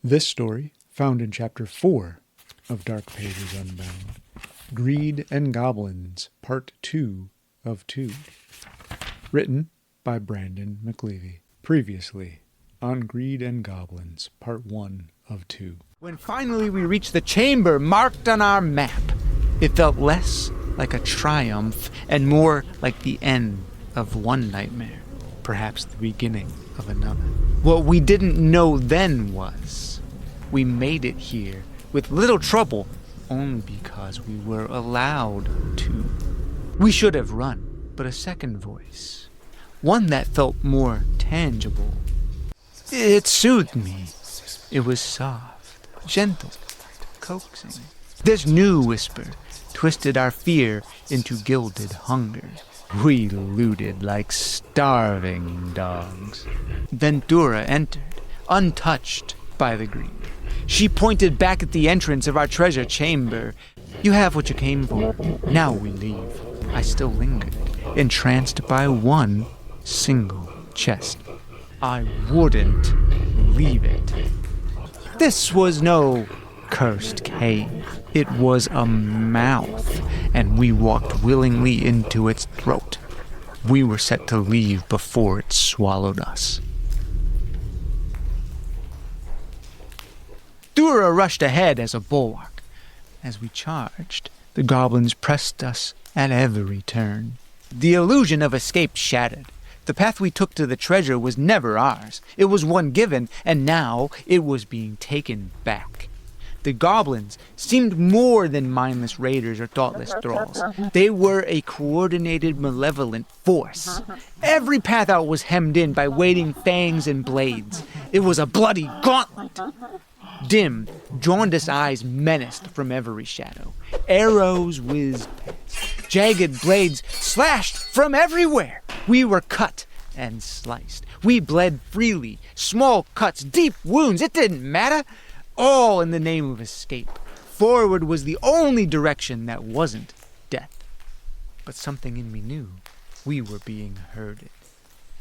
This story, found in Chapter 4 of Dark Pages Unbound, Greed and Goblins, Part 2 of 2. Written by Brandon McAleavey. Previously on Greed and Goblins, Part 1 of 2. When finally we reached the chamber marked on our map, it felt less like a triumph and more like the end of one nightmare, perhaps the beginning of another. What we didn't know then was we made it here with little trouble only because we were allowed to. We should have run, but a second voice, one that felt more tangible, it soothed me. It was soft, gentle, coaxing. This new whisper twisted our fear into gilded hunger. We looted like starving dogs. Ventura entered, untouched by the greed. She pointed back at the entrance of our treasure chamber. You have what you came for. Now we leave. I still lingered, entranced by one single chest. I wouldn't leave it. This was no cursed cave. It was a mouth, and we walked willingly into its throat. We were set to leave before it swallowed us. Dura rushed ahead as a bulwark. As we charged, the goblins pressed us at every turn. The illusion of escape shattered. The path we took to the treasure was never ours. It was one given, and now it was being taken back. The goblins seemed more than mindless raiders or thoughtless thralls. They were a coordinated, malevolent force. Every path out was hemmed in by waiting fangs and blades. It was a bloody gauntlet. Dim, jaundiced eyes menaced from every shadow. Arrows whizzed past. Jagged blades slashed from everywhere. We were cut and sliced. We bled freely. Small cuts, deep wounds, it didn't matter. All in the name of escape. Forward was the only direction that wasn't death. But something in me knew we were being herded.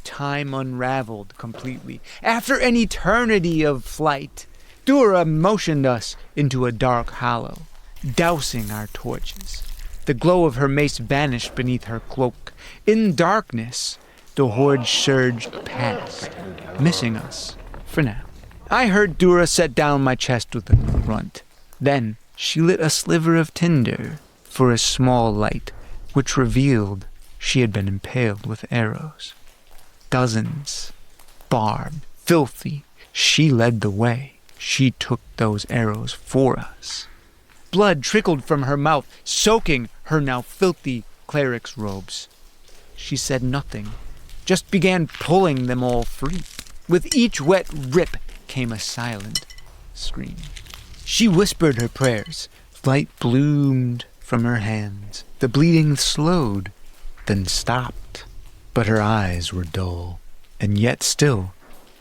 Time unraveled completely. After an eternity of flight, Dura motioned us into a dark hollow, dousing our torches. The glow of her mace vanished beneath her cloak. In darkness, the horde surged past, missing us for now. I heard Dura set down my chest with a grunt. Then she lit a sliver of tinder for a small light, which revealed she had been impaled with arrows. Dozens, barbed, filthy, she led the way. She took those arrows for us. Blood trickled from her mouth, soaking her now filthy cleric's robes. She said nothing, just began pulling them all free. With each wet rip came a silent scream. She whispered her prayers. Light bloomed from her hands. The bleeding slowed, then stopped. But her eyes were dull, and yet still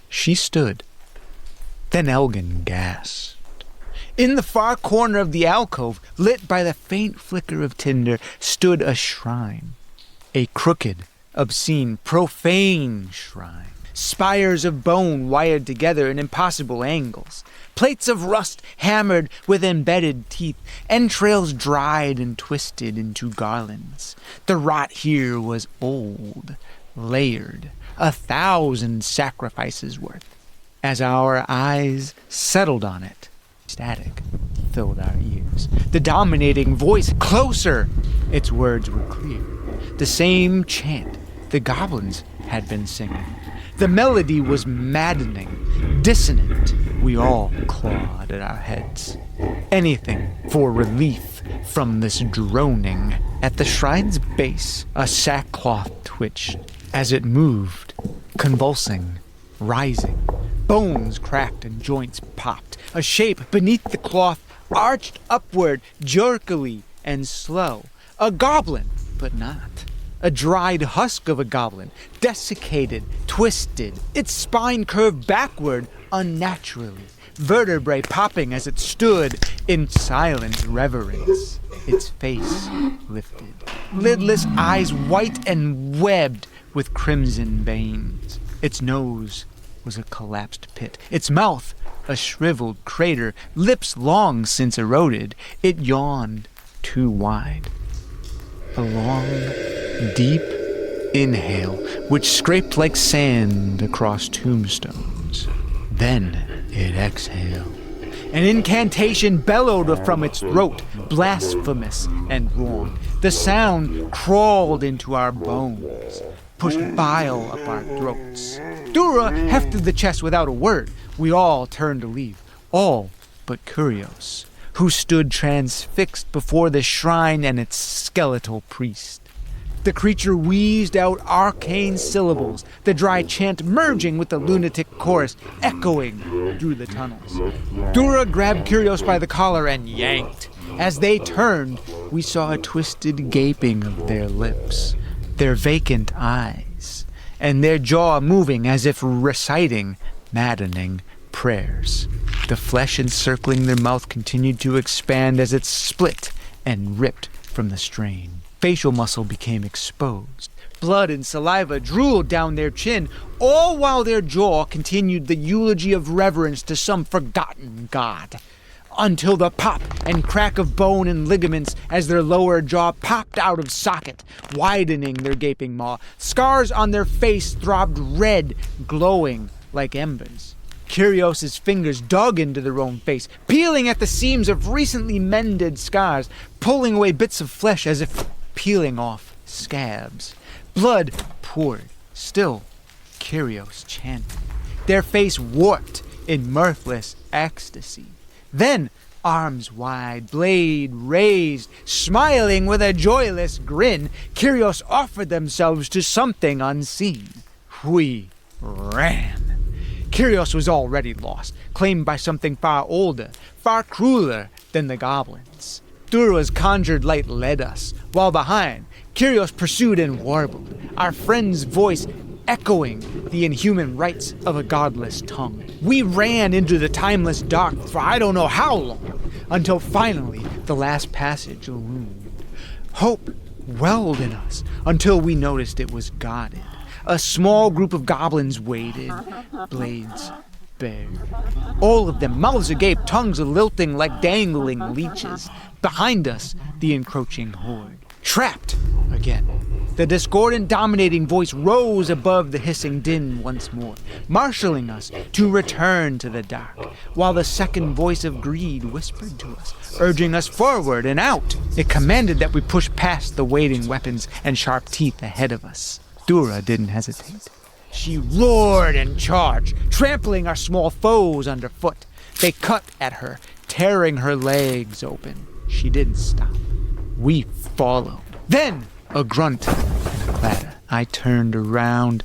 she stood. Then Elgin gasped. In the far corner of the alcove, lit by the faint flicker of tinder, stood a shrine. A crooked, obscene, profane shrine. Spires of bone wired together in impossible angles. Plates of rust hammered with embedded teeth. Entrails dried and twisted into garlands. The rot here was old, layered, 1,000 sacrifices worth. As our eyes settled on it, static filled our ears. The dominating voice closer. Its words were clear. The same chant the goblins had been singing. The melody was maddening, dissonant. We all clawed at our heads. Anything for relief from this droning. At the shrine's base, a sackcloth twitched as it moved, convulsing, rising. Bones cracked and joints popped. A shape beneath the cloth arched upward, jerkily and slow. A goblin, but not. A dried husk of a goblin, desiccated, twisted. Its spine curved backward unnaturally, vertebrae popping as it stood in silent reverence. Its face lifted, lidless eyes white and webbed with crimson veins. Its nose was a collapsed pit. Its mouth a shriveled crater, lips long since eroded, it yawned too wide. A long, deep inhale, which scraped like sand across tombstones. Then it exhaled. An incantation bellowed from its throat, blasphemous and wrong. The sound crawled into our bones, pushed bile up our throats. Dura hefted the chest without a word. We all turned to leave, all but Kyrios, who stood transfixed before the shrine and its skeletal priest. The creature wheezed out arcane syllables, the dry chant merging with the lunatic chorus, echoing through the tunnels. Dura grabbed Kyrios by the collar and yanked. As they turned, we saw a twisted gaping of their lips, their vacant eyes, and their jaw moving as if reciting maddening prayers. The flesh encircling their mouth continued to expand as it split and ripped from the strain. Facial muscle became exposed. Blood and saliva drooled down their chin, all while their jaw continued the eulogy of reverence to some forgotten god. Until the pop and crack of bone and ligaments as their lower jaw popped out of socket, widening their gaping maw. Scars on their face throbbed red, glowing like embers. Kyrios' fingers dug into their own face, peeling at the seams of recently mended scars, pulling away bits of flesh as if peeling off scabs. Blood poured. Still, Kyrios chanted. Their face warped in mirthless ecstasy. Then, arms wide, blade raised, smiling with a joyless grin, Kyrios offered themselves to something unseen. We ran. Kyrios was already lost, claimed by something far older, far crueler than the goblins. Dura's conjured light led us, while behind, Kyrios pursued and warbled, our friend's voice echoing the inhuman rites of a godless tongue. We ran into the timeless dark for I don't know how long, until finally the last passage loomed. Hope welled in us until we noticed it was guarded. A small group of goblins waited, blades bared. All of them, mouths agape, tongues lilting like dangling leeches. Behind us, the encroaching horde. Trapped again. The discordant dominating voice rose above the hissing din once more, marshaling us to return to the dark, while the second voice of greed whispered to us, urging us forward and out. It commanded that we push past the waiting weapons and sharp teeth ahead of us. Dura didn't hesitate. She roared and charged, trampling our small foes underfoot. They cut at her, tearing her legs open. She didn't stop. We followed. Then, a grunt and a clatter. I turned around.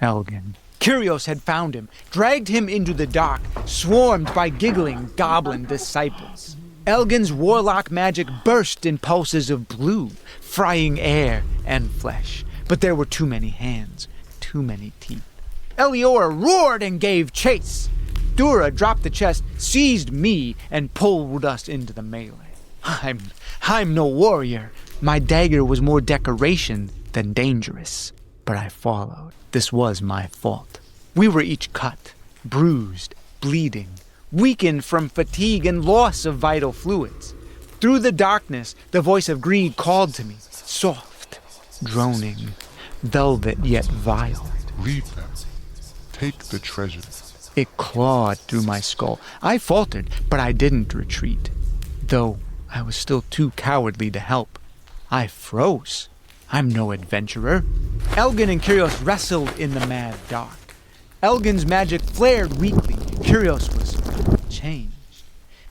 Elgin. Kyrios had found him, dragged him into the dark, swarmed by giggling goblin disciples. Elgin's warlock magic burst in pulses of blue, frying air and flesh. But there were too many hands, too many teeth. Eliora roared and gave chase. Dura dropped the chest, seized me, and pulled us into the melee. I'm no warrior. My dagger was more decoration than dangerous. But I followed. This was my fault. We were each cut, bruised, bleeding, weakened from fatigue and loss of vital fluids. Through the darkness, the voice of greed called to me, soft, droning, velvet yet vile. Leave them. Take the treasure. It clawed through my skull. I faltered, but I didn't retreat. Though I was still too cowardly to help. I froze. I'm no adventurer. Elgin and Kyrios wrestled in the mad dark. Elgin's magic flared weakly. Kyrios was changed.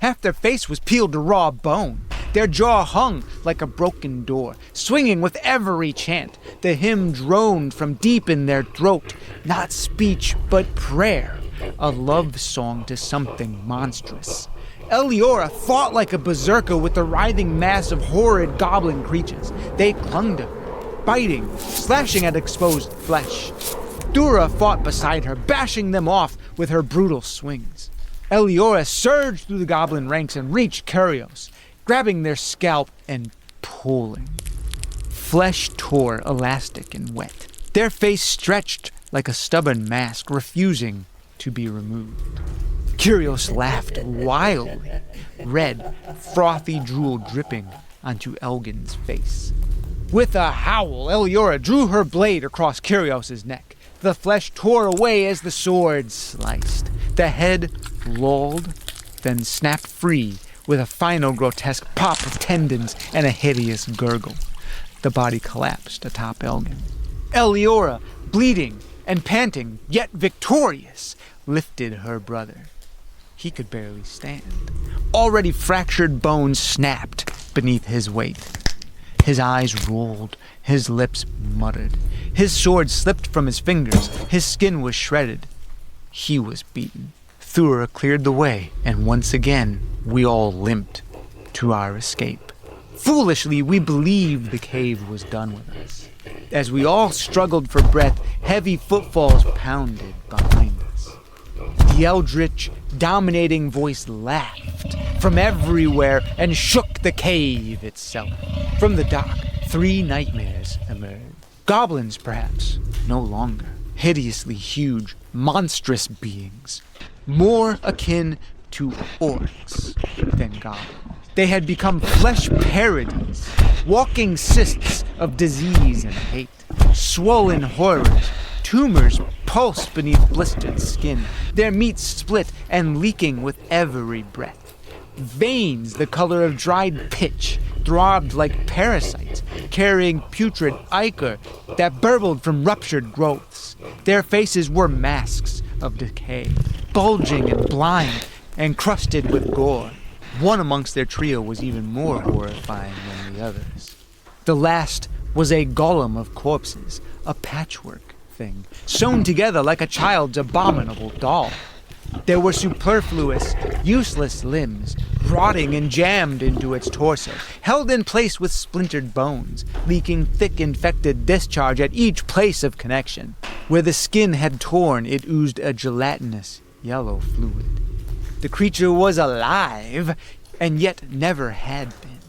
Half their face was peeled to raw bone. Their jaw hung like a broken door, swinging with every chant. The hymn droned from deep in their throat, not speech but prayer, a love song to something monstrous. Eliora fought like a berserker with the writhing mass of horrid goblin creatures. They clung to her, biting, slashing at exposed flesh. Dura fought beside her, bashing them off with her brutal swings. Eliora surged through the goblin ranks and reached Kyrios, grabbing their scalp and pulling. Flesh tore elastic and wet. Their face stretched like a stubborn mask, refusing to be removed. Curios laughed wildly, red, frothy drool dripping onto Elgin's face. With a howl, Eliora drew her blade across Curios' neck. The flesh tore away as the sword sliced. The head lolled, then snapped free with a final grotesque pop of tendons and a hideous gurgle. The body collapsed atop Elgin. Eliora, bleeding and panting, yet victorious, lifted her brother. He could barely stand. Already fractured bones snapped beneath his weight. His eyes rolled, his lips muttered. His sword slipped from his fingers, his skin was shredded. He was beaten. Thura cleared the way, and once again we all limped to our escape. Foolishly, we believed the cave was done with us. As we all struggled for breath, heavy footfalls pounded behind us. The eldritch, dominating voice laughed from everywhere and shook the cave itself. From the dock, 3 nightmares emerged. Goblins, perhaps, no longer. Hideously huge, monstrous beings. More akin to orcs than goblins. They had become flesh parodies, walking cysts of disease and hate. Swollen horrors, tumors pulsed beneath blistered skin, their meat split and leaking with every breath. Veins the color of dried pitch throbbed like parasites, carrying putrid ichor that burbled from ruptured growths. Their faces were masks of decay, bulging and blind and crusted with gore. One amongst their trio was even more horrifying than the others. The last was a golem of corpses, a patchwork thing, sewn together like a child's abominable doll. There were superfluous, useless limbs, rotting and jammed into its torso, held in place with splintered bones, leaking thick infected discharge at each place of connection. Where the skin had torn, it oozed a gelatinous yellow fluid. The creature was alive, and yet never had been.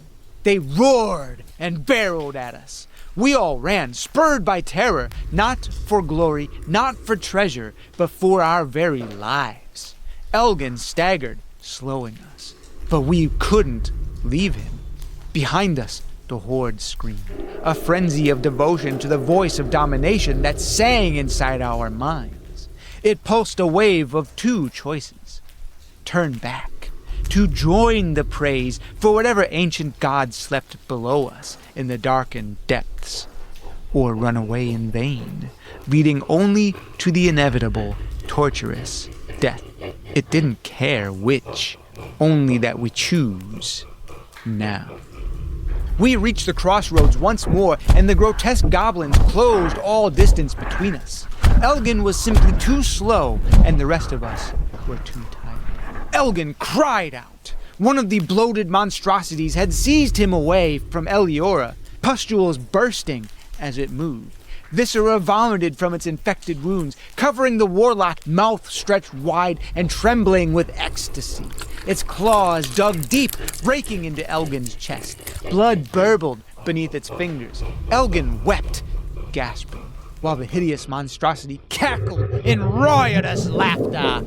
They roared and barreled at us. We all ran, spurred by terror, not for glory, not for treasure, but for our very lives. Elgin staggered, slowing us, but we couldn't leave him. Behind us, the horde screamed, a frenzy of devotion to the voice of domination that sang inside our minds. It pulsed a wave of 2 choices. Turn back, to join the praise for whatever ancient god slept below us in the darkened depths, or run away in vain, leading only to the inevitable, torturous death. It didn't care which, only that we choose now. We reached the crossroads once more, and the grotesque goblins closed all distance between us. Elgin was simply too slow, and the rest of us were too tired. Elgin cried out. One of the bloated monstrosities had seized him away from Eliora, pustules bursting as it moved. Viscera vomited from its infected wounds, covering the warlock, mouth stretched wide and trembling with ecstasy. Its claws dug deep, raking into Elgin's chest. Blood burbled beneath its fingers. Elgin wept, gasping, while the hideous monstrosity cackled in riotous laughter.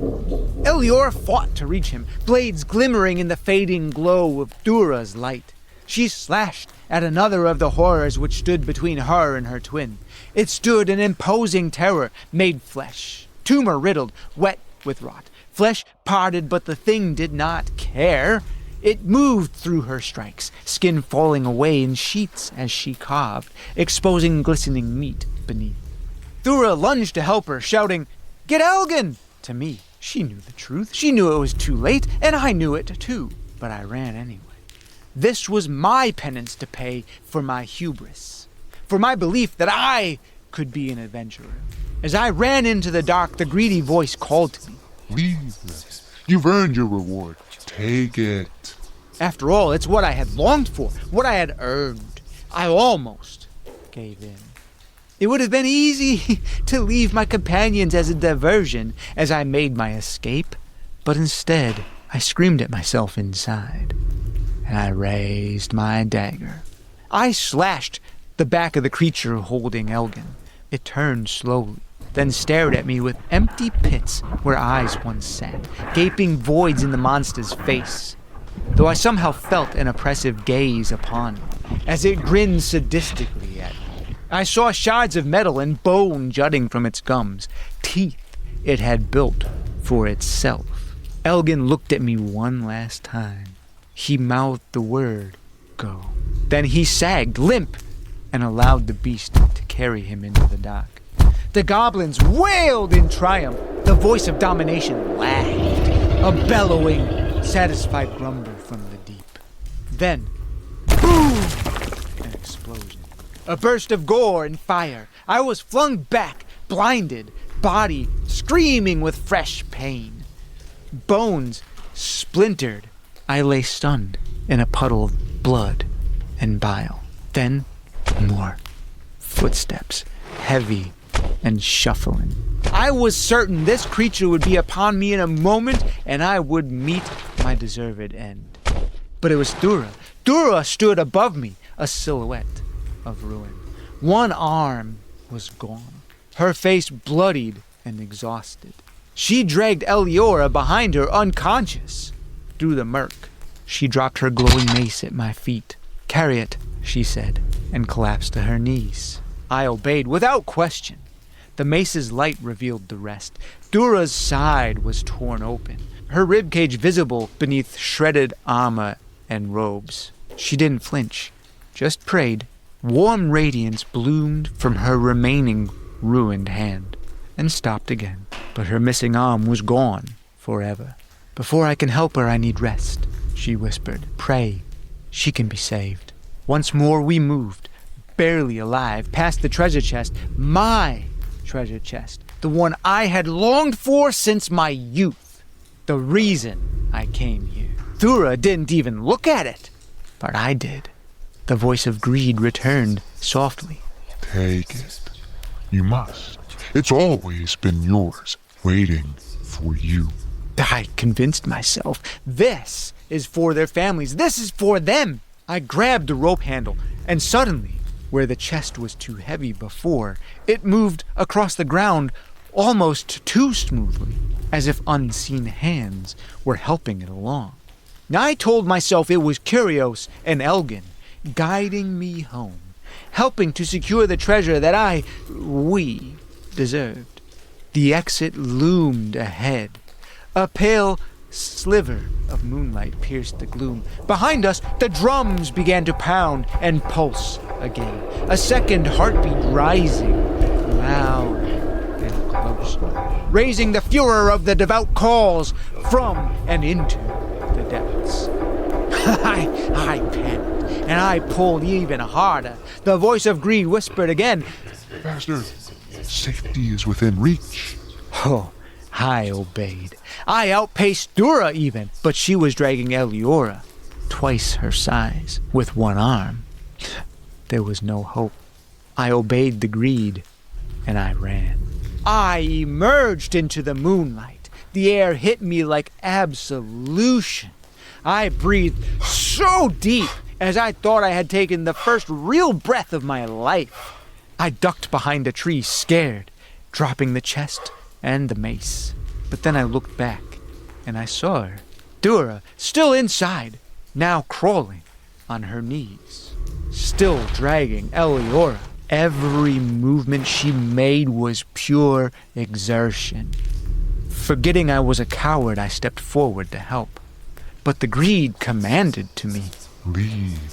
Eliora fought to reach him, blades glimmering in the fading glow of Thura's light. She slashed at another of the horrors which stood between her and her twin. It stood an imposing terror, made flesh, tumor-riddled, wet with rot. Flesh parted, but the thing did not care. It moved through her strikes, skin falling away in sheets as she carved, exposing glistening meat beneath. Thura lunged to help her, shouting, "Get Elgin!" To me, she knew the truth. She knew it was too late, and I knew it too, but I ran anyway. This was my penance to pay for my hubris, for my belief that I could be an adventurer. As I ran into the dark, the greedy voice called to me. Leave them. You've earned your reward. Take it. After all, it's what I had longed for, what I had earned. I almost gave in. It would have been easy to leave my companions as a diversion as I made my escape, but instead I screamed at myself inside, and I raised my dagger. I slashed the back of the creature holding Elgin. It turned slowly, then stared at me with empty pits where eyes once sat, gaping voids in the monster's face. Though I somehow felt an oppressive gaze upon me, as it grinned sadistically at me. I saw shards of metal and bone jutting from its gums, teeth it had built for itself. Elgin looked at me one last time. He mouthed the word, "Go." Then he sagged, limp, and allowed the beast to carry him into the dock. The goblins wailed in triumph. The voice of domination lagged, a bellowing, satisfied grumble from the deep. Then, boom! An explosion. A burst of gore and fire. I was flung back, blinded, body screaming with fresh pain. Bones splintered. I lay stunned in a puddle of blood and bile. Then, more footsteps, heavy and shuffling. I was certain this creature would be upon me in a moment, and I would meet my deserved end. But it was Thura. Thura stood above me, a silhouette of ruin. One arm was gone, her face bloodied and exhausted. She dragged Eliora behind her, unconscious. Through the murk, she dropped her glowing mace at my feet. "Carry it," she said, and collapsed to her knees. I obeyed without question. The mace's light revealed the rest. Thura's side was torn open, her ribcage visible beneath shredded armor and robes. She didn't flinch, just prayed. Warm radiance bloomed from her remaining ruined hand, and stopped again. But her missing arm was gone forever. "Before I can help her, I need rest," she whispered. "Pray, she can be saved." Once more we moved, barely alive, past the treasure chest, my treasure chest, the one I had longed for since my youth, the reason I came here. Thura didn't even look at it, but I did. The voice of greed returned softly. Take it. You must. It's always been yours, waiting for you. I convinced myself, this is for their families, this is for them. I grabbed the rope handle, and suddenly, where the chest was too heavy before, it moved across the ground almost too smoothly, as if unseen hands were helping it along. I told myself it was Curios and Elgin, guiding me home, helping to secure the treasure that we deserved. The exit loomed ahead. A pale sliver of moonlight pierced the gloom. Behind us, the drums began to pound and pulse again. A second heartbeat rising, loud and close, raising the furor of the devout calls from and into the depths. I panicked, and I pulled even harder. The voice of greed whispered again, "Faster! Safety is within reach." Oh, I obeyed. I outpaced Thura even, but she was dragging Eliora, twice her size, with one arm. There was no hope. I obeyed the greed, and I ran. I emerged into the moonlight. The air hit me like absolution. I breathed so deep as I thought I had taken the first real breath of my life. I ducked behind a tree, scared, dropping the chest and the mace. But then I looked back, and I saw her, Thura, still inside, now crawling on her knees, still dragging Eliora. Every movement she made was pure exertion. Forgetting I was a coward, I stepped forward to help. But the greed commanded to me, "Leave.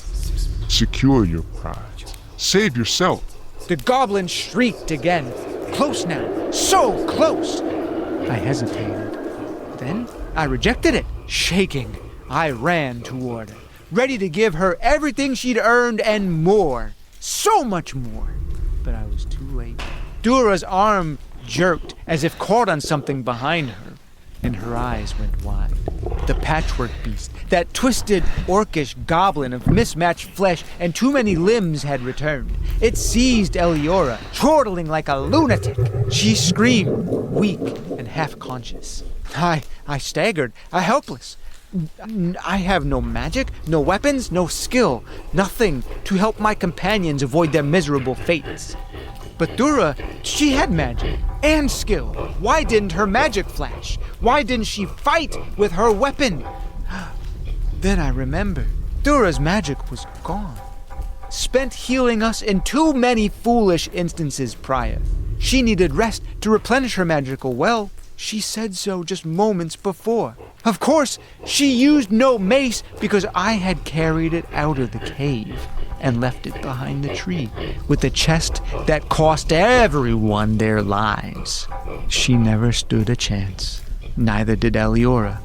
Secure your pride. Save yourself." The goblin shrieked again. Close now, so close. I hesitated. Then I rejected it, shaking. I ran toward her, ready to give her everything she'd earned and more, so much more. But I was too late. Thura's arm jerked as if caught on something behind her, and her eyes went wide. The patchwork beast, that twisted, orcish goblin of mismatched flesh and too many limbs, had returned. It seized Eliora, chortling like a lunatic. She screamed, weak and half-conscious. I staggered, helpless. I have no magic, no weapons, no skill, nothing to help my companions avoid their miserable fates. But Thura, she had magic and skill. Why didn't her magic flash? Why didn't she fight with her weapon? Then I remembered. Thura's magic was gone. Spent healing us in too many foolish instances prior. She needed rest to replenish her magical well. She said so just moments before. Of course, she used no mace because I had carried it out of the cave and left it behind the tree with the chest that cost everyone their lives. She never stood a chance. Neither did Eliora.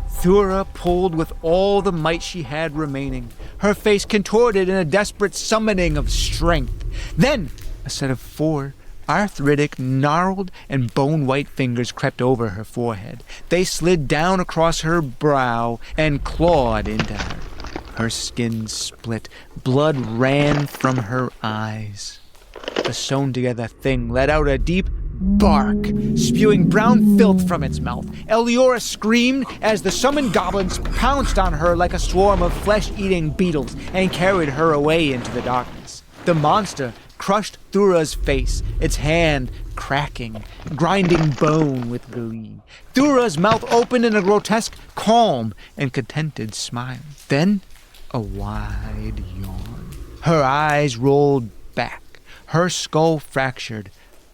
Thura pulled with all the might she had remaining, her face contorted in a desperate summoning of strength. Then, a set of 4 arthritic, gnarled, and bone-white fingers crept over her forehead. They slid down across her brow and clawed into her. Her skin split. Blood ran from her eyes. The sewn-together thing let out a deep bark, spewing brown filth from its mouth. Eliora screamed as the summoned goblins pounced on her like a swarm of flesh-eating beetles and carried her away into the darkness. The monster crushed Thura's face, its hand cracking, grinding bone with glee. Thura's mouth opened in a grotesque, calm, and contented smile. Then, a wide yawn. Her eyes rolled back, her skull fractured,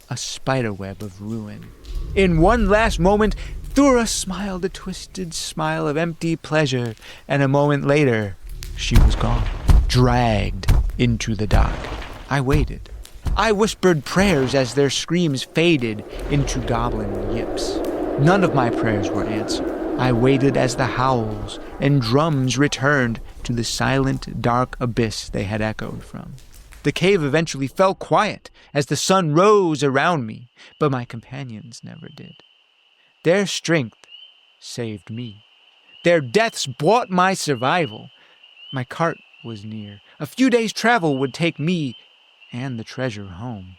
a spiderweb of ruin. In one last moment, Thura smiled a twisted smile of empty pleasure, and a moment later, she was gone, dragged into the dark. I waited. I whispered prayers as their screams faded into goblin yips. None of my prayers were answered. I waited as the howls and drums returned to the silent, dark abyss they had echoed from. The cave eventually fell quiet as the sun rose around me, but my companions never did. Their strength saved me. Their deaths bought my survival. My cart was near. A few days' travel would take me and the treasure home.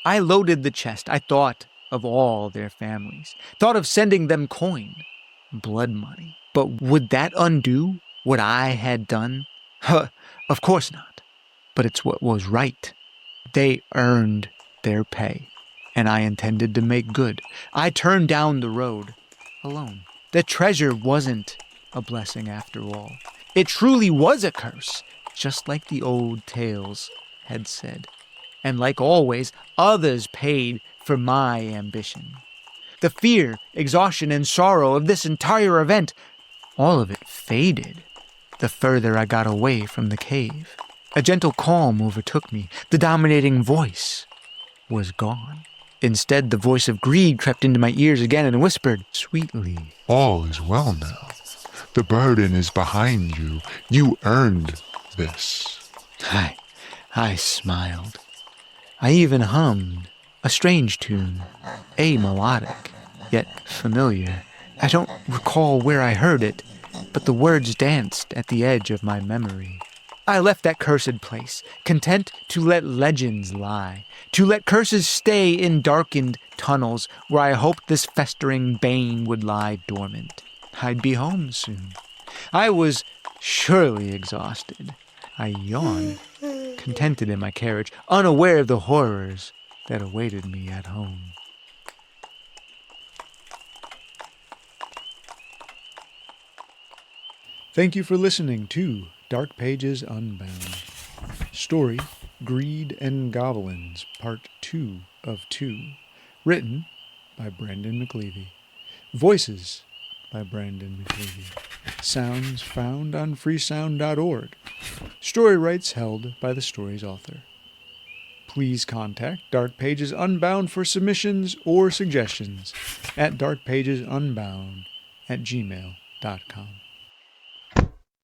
I loaded the chest. I thought of all their families, thought of sending them coin, blood money. But would that undo what I had done? Of course not. But it's what was right. They earned their pay, and I intended to make good. I turned down the road, alone. The treasure wasn't a blessing after all. It truly was a curse, just like the old tales had said. And like always, others paid for my ambition. The fear, exhaustion, and sorrow of this entire event, all of it faded the further I got away from the cave. A gentle calm overtook me. The dominating voice was gone. Instead, the voice of greed crept into my ears again and whispered sweetly, All is well now. The burden is behind you. You earned this. I smiled. I even hummed a strange tune, melodic, yet familiar. I don't recall where I heard it, but the words danced at the edge of my memory. I left that cursed place, content to let legends lie, to let curses stay in darkened tunnels where I hoped this festering bane would lie dormant. I'd be home soon. I was surely exhausted. I yawned, contented in my carriage, unaware of the horrors that awaited me at home. Thank you for listening to Dark Pages Unbound. Story, Greed and Goblins, Part 2 of 2. Written by Brandon McAleavey. Voices by Brandon McAleavey. Sounds found on freesound.org. Story rights held by the story's author. Please contact Dark Pages Unbound for submissions or suggestions at darkpagesunbound@gmail.com.